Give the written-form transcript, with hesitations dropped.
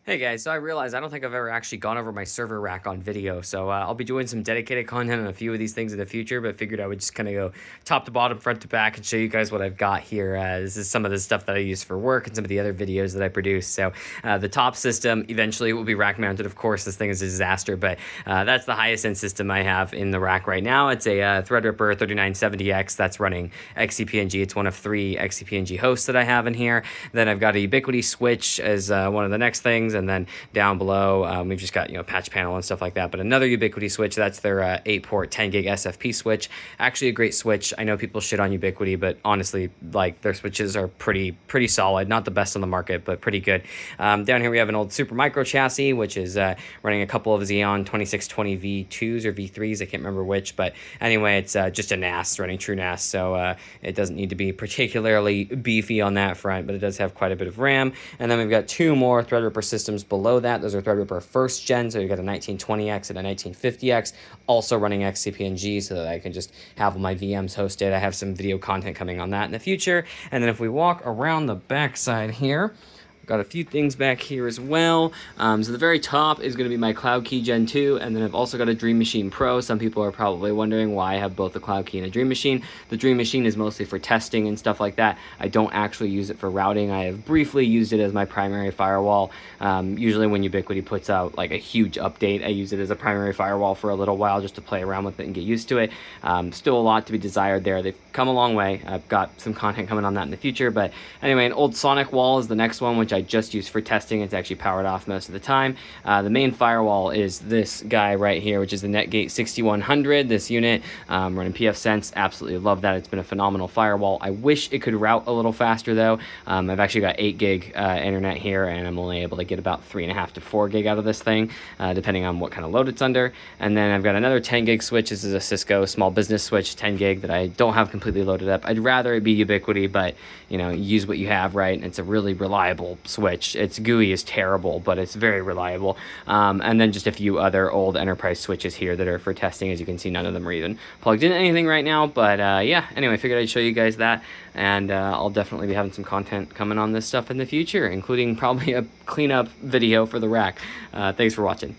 Hey guys, so I realized I don't think I've ever actually gone over my server rack on video, so I'll be doing some dedicated content on a few of these things in the future, but figured I would just kind of go top to bottom, front to back, and show you guys what I've got here. This is some of the stuff that I use for work and some of the other videos that I produce. So the top system eventually will be rack mounted. Of course, this thing is a disaster, but that's the highest end system I have in the rack right now. It's a Threadripper 3970X that's running XCP-NG. It's one of 3 XCP-NG hosts that I have in here. Then I've got a Ubiquiti switch as one of the next things. And then down below, we've just got, patch panel and stuff like that. But another Ubiquiti switch, that's their 8-port 10 gig SFP switch. Actually a great switch. I know people shit on Ubiquiti, but honestly, like, their switches are pretty solid. Not the best on the market, but pretty good. Down here we have an old Supermicro chassis, which is running a couple of Xeon 2620 V2s or V3s. I can't remember which, but anyway, it's just a NAS running true NAS. So it doesn't need to be particularly beefy on that front, but it does have quite a bit of RAM. And then we've got 2 more Threadripper systems below that. Those are Threadripper first gen, so you've got a 1920X and a 1950X, also running XCP-NG, so that I can just have my VMs hosted. I have some video content coming on that in the future. And then if we walk around the backside here, got a few things back here as well. So the very top is going to be my CloudKey Gen 2, and then I've also got a Dream Machine Pro. Some people are probably wondering why I have both a CloudKey and a Dream Machine. The Dream Machine is mostly for testing and stuff like that. I don't actually use it for routing. I have briefly used it as my primary firewall. Usually when Ubiquiti puts out like a huge update, I use it as a primary firewall for a little while just to play around with it and get used to it. Still a lot to be desired there. They've come a long way. I've got some content coming on that in the future, but anyway, an old SonicWall is the next one, which I just use for testing. It's actually powered off most of the time. The main firewall is this guy right here, which is the Netgate 6100, this unit, running pfSense. Absolutely love that. It's been a phenomenal firewall. I wish it could route a little faster though. I've actually got 8 gig internet here, and I'm only able to get about 3.5 to 4 gig out of this thing, depending on what kind of load it's under. And then I've got another 10 gig switch. This is a Cisco small business switch, 10 gig, that I don't have completely loaded up. I'd rather it be Ubiquiti, but use what you have, right? And it's a really reliable switch. Its GUI is terrible, but it's very reliable. And then just a few other old enterprise switches here that are for testing. As you can see, none of them are even plugged in anything right now, but yeah, anyway, figured I'd show you guys that, and I'll definitely be having some content coming on this stuff in the future, including probably a cleanup video for the rack. Thanks for watching.